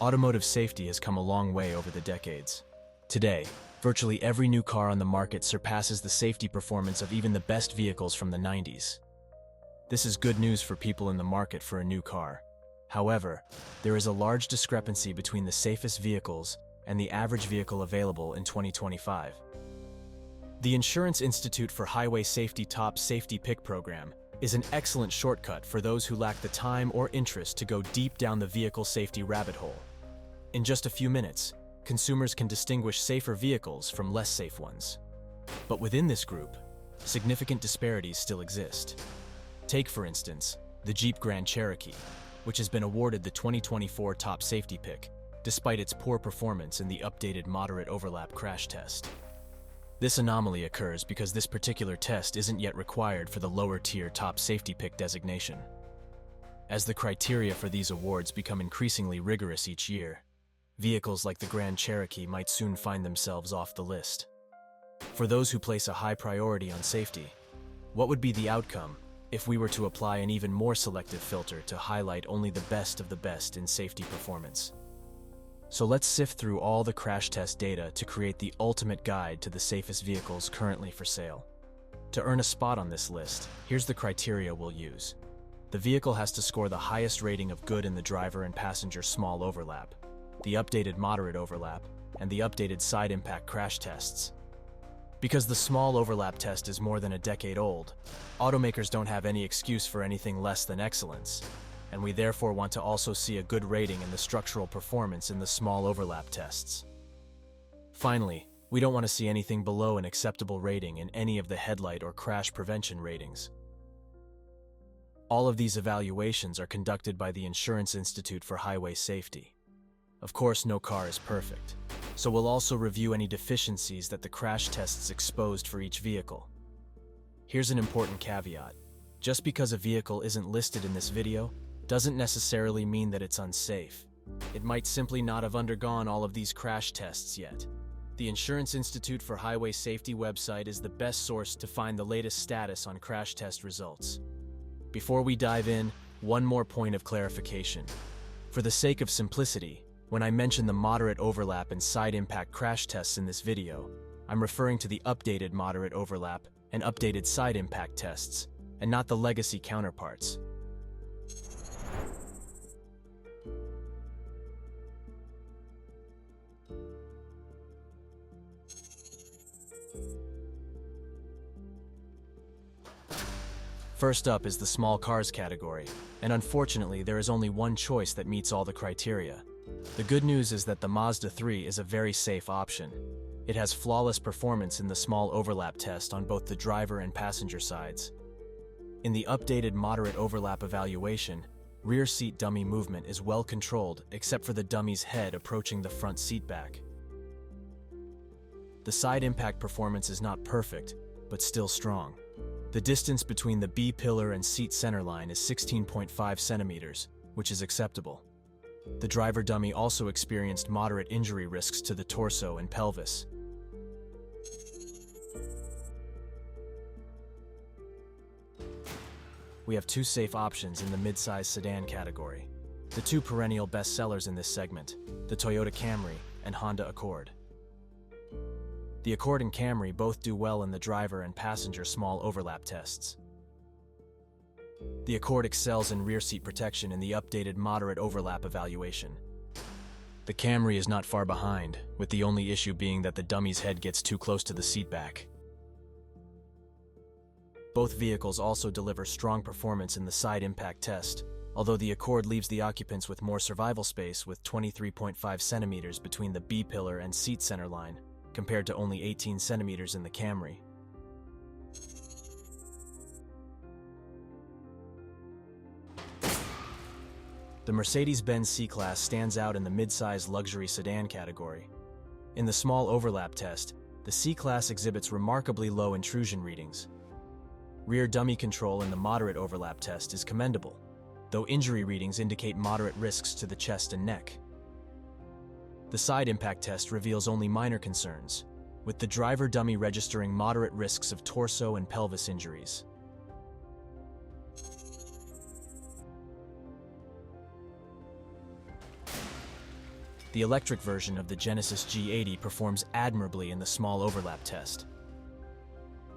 Automotive safety has come a long way over the decades. Today, virtually every new car on the market surpasses the safety performance of even the best vehicles from the 90s. This is good news for people in the market for a new car. However, there is a large discrepancy between the safest vehicles and the average vehicle available in 2025. The Insurance Institute for Highway Safety Top Safety Pick program is an excellent shortcut for those who lack the time or interest to go deep down the vehicle safety rabbit hole. In just a few minutes, consumers can distinguish safer vehicles from less safe ones. But within this group, significant disparities still exist. Take, for instance, the Jeep Grand Cherokee, which has been awarded the 2024 Top Safety Pick, despite its poor performance in the updated moderate overlap crash test. This anomaly occurs because this particular test isn't yet required for the lower-tier Top Safety Pick designation. As the criteria for these awards become increasingly rigorous each year, vehicles like the Grand Cherokee might soon find themselves off the list. For those who place a high priority on safety, what would be the outcome if we were to apply an even more selective filter to highlight only the best of the best in safety performance? So let's sift through all the crash test data to create the ultimate guide to the safest vehicles currently for sale. To earn a spot on this list, here's the criteria we'll use. The vehicle has to score the highest rating of good in the driver and passenger small overlap, the updated moderate overlap, and the updated side impact crash tests. Because the small overlap test is more than a decade old, automakers don't have any excuse for anything less than excellence, and we therefore want to also see a good rating in the structural performance in the small overlap tests. Finally, we don't want to see anything below an acceptable rating in any of the headlight or crash prevention ratings. All of these evaluations are conducted by the Insurance Institute for Highway Safety. Of course, no car is perfect, so we'll also review any deficiencies that the crash tests exposed for each vehicle. Here's an important caveat. Just because a vehicle isn't listed in this video doesn't necessarily mean that it's unsafe. It might simply not have undergone all of these crash tests yet. The Insurance Institute for Highway Safety website is the best source to find the latest status on crash test results. Before we dive in, one more point of clarification. For the sake of simplicity, when I mention the moderate overlap and side impact crash tests in this video, I'm referring to the updated moderate overlap and updated side impact tests, and not the legacy counterparts. First up is the small cars category, and unfortunately there is only one choice that meets all the criteria. The good news is that the Mazda 3 is a very safe option. It has flawless performance in the small overlap test on both the driver and passenger sides. In the updated moderate overlap evaluation, rear seat dummy movement is well controlled except for the dummy's head approaching the front seat back. The side impact performance is not perfect, but still strong. The distance between the B-pillar and seat center line is 16.5 centimeters, which is acceptable. The driver dummy also experienced moderate injury risks to the torso and pelvis. We have two safe options in the mid-size sedan category. The two perennial bestsellers in this segment, the Toyota Camry and Honda Accord. The Accord and Camry both do well in the driver and passenger small overlap tests. The Accord excels in rear seat protection in the updated moderate overlap evaluation. The Camry is not far behind, with the only issue being that the dummy's head gets too close to the seat back. Both vehicles also deliver strong performance in the side impact test, although the Accord leaves the occupants with more survival space with 23.5 centimeters between the B-pillar and seat center line, compared to only 18 centimeters in the Camry. The Mercedes-Benz C-Class stands out in the mid-size luxury sedan category. In the small overlap test, the C-Class exhibits remarkably low intrusion readings. Rear dummy control in the moderate overlap test is commendable, though injury readings indicate moderate risks to the chest and neck. The side impact test reveals only minor concerns, with the driver dummy registering moderate risks of torso and pelvis injuries. The electric version of the Genesis G80 performs admirably in the small overlap test.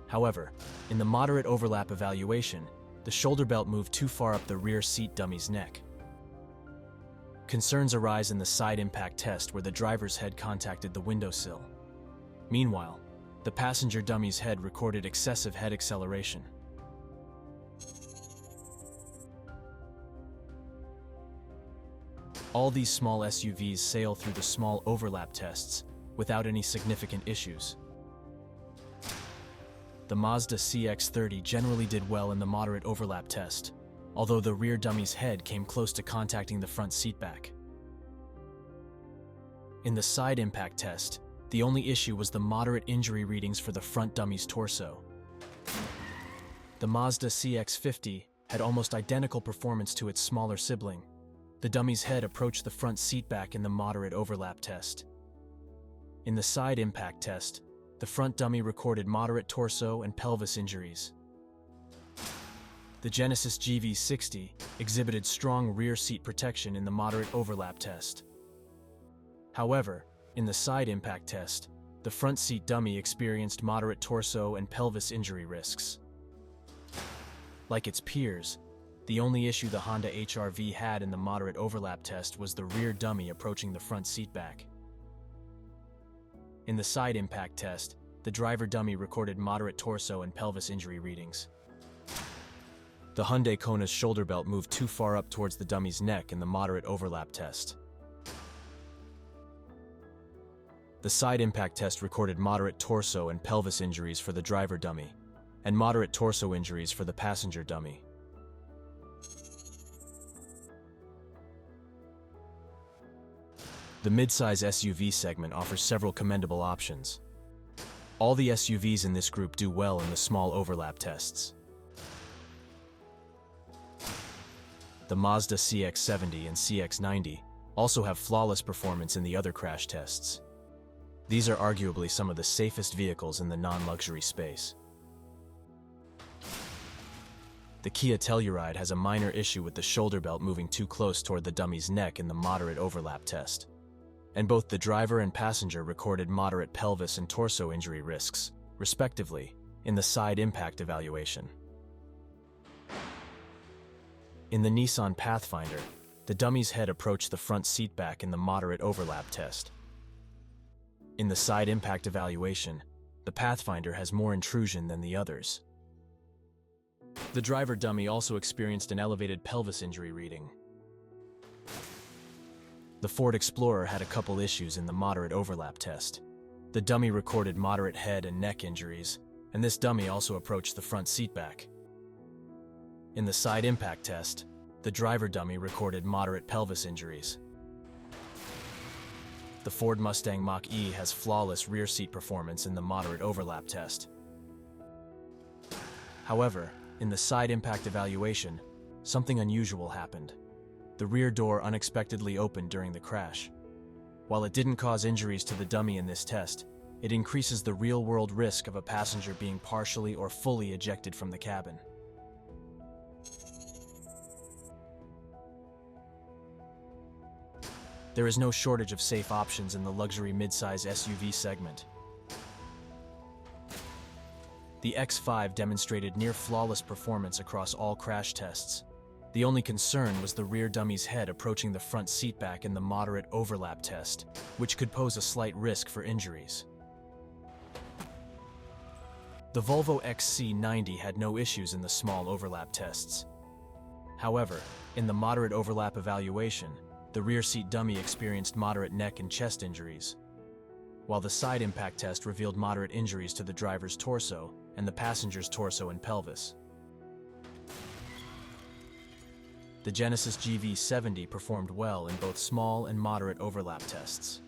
However, in the moderate overlap evaluation, the shoulder belt moved too far up the rear seat dummy's neck. Concerns arise in the side impact test where the driver's head contacted the windowsill. Meanwhile, the passenger dummy's head recorded excessive head acceleration. All these small SUVs sail through the small overlap tests without any significant issues. The Mazda CX-30 generally did well in the moderate overlap test, although the rear dummy's head came close to contacting the front seat back. In the side impact test, the only issue was the moderate injury readings for the front dummy's torso. The Mazda CX-50 had almost identical performance to its smaller sibling. The dummy's head approached the front seat back in the moderate overlap test. In the side impact test, the front dummy recorded moderate torso and pelvis injuries. The Genesis GV60 exhibited strong rear seat protection in the moderate overlap test. However, in the side impact test, the front seat dummy experienced moderate torso and pelvis injury risks. Like its peers, the only issue the Honda HR-V had in the moderate overlap test was the rear dummy approaching the front seat back. In the side impact test, the driver dummy recorded moderate torso and pelvis injury readings. The Hyundai Kona's shoulder belt moved too far up towards the dummy's neck in the moderate overlap test. The side impact test recorded moderate torso and pelvis injuries for the driver dummy, and moderate torso injuries for the passenger dummy. The midsize SUV segment offers several commendable options. All the SUVs in this group do well in the small overlap tests. The Mazda CX-70 and CX-90 also have flawless performance in the other crash tests. These are arguably some of the safest vehicles in the non-luxury space. The Kia Telluride has a minor issue with the shoulder belt moving too close toward the dummy's neck in the moderate overlap test, and both the driver and passenger recorded moderate pelvis and torso injury risks, respectively, in the side impact evaluation. In the Nissan Pathfinder, the dummy's head approached the front seat back in the moderate overlap test. In the side impact evaluation, the Pathfinder has more intrusion than the others. The driver dummy also experienced an elevated pelvis injury reading. The Ford Explorer had a couple issues in the moderate overlap test. The dummy recorded moderate head and neck injuries, and this dummy also approached the front seat back. In the side impact test, the driver dummy recorded moderate pelvis injuries. The Ford Mustang Mach-E has flawless rear seat performance in the moderate overlap test. However, in the side impact evaluation, something unusual happened. The rear door unexpectedly opened during the crash. While it didn't cause injuries to the dummy in this test, it increases the real-world risk of a passenger being partially or fully ejected from the cabin. There is no shortage of safe options in the luxury midsize SUV segment. The X5 demonstrated near-flawless performance across all crash tests. The only concern was the rear dummy's head approaching the front seat back in the moderate overlap test, which could pose a slight risk for injuries. The Volvo XC90 had no issues in the small overlap tests. However, in the moderate overlap evaluation, the rear seat dummy experienced moderate neck and chest injuries, while the side impact test revealed moderate injuries to the driver's torso and the passenger's torso and pelvis. The Genesis GV70 performed well in both small and moderate overlap tests.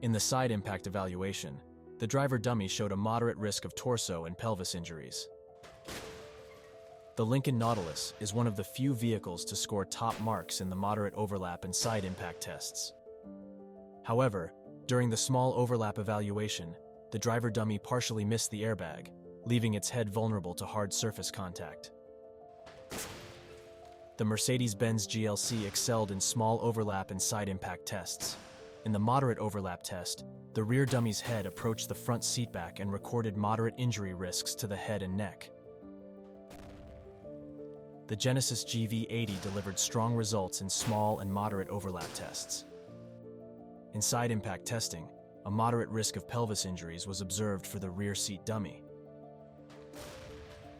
In the side impact evaluation, the driver dummy showed a moderate risk of torso and pelvis injuries. The Lincoln Nautilus is one of the few vehicles to score top marks in the moderate overlap and side impact tests. However, during the small overlap evaluation, the driver dummy partially missed the airbag, leaving its head vulnerable to hard surface contact. The Mercedes-Benz GLC excelled in small overlap and side impact tests. In the moderate overlap test, the rear dummy's head approached the front seatback and recorded moderate injury risks to the head and neck. The Genesis GV80 delivered strong results in small and moderate overlap tests. In side impact testing, a moderate risk of pelvis injuries was observed for the rear seat dummy.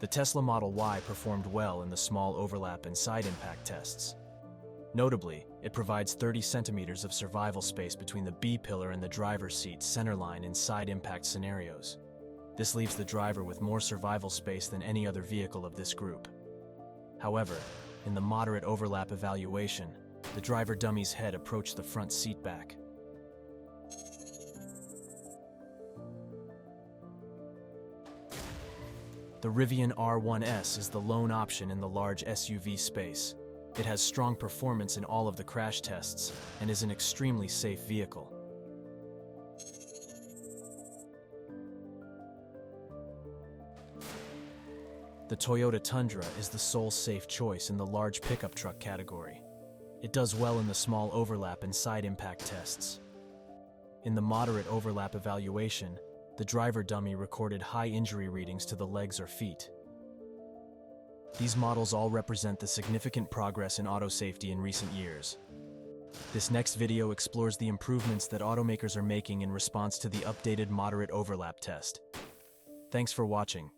The Tesla Model Y performed well in the small overlap and side impact tests. Notably, it provides 30 centimeters of survival space between the B-pillar and the driver's seat centerline in side impact scenarios. This leaves the driver with more survival space than any other vehicle of this group. However, in the moderate overlap evaluation, the driver dummy's head approached the front seat back. The Rivian R1S is the lone option in the large SUV space. It has strong performance in all of the crash tests and is an extremely safe vehicle. The Toyota Tundra is the sole safe choice in the large pickup truck category. It does well in the small overlap and side impact tests. In the moderate overlap evaluation, the driver dummy recorded high injury readings to the legs or feet. These models all represent the significant progress in auto safety in recent years. This next video explores the improvements that automakers are making in response to the updated moderate overlap test. Thanks for watching.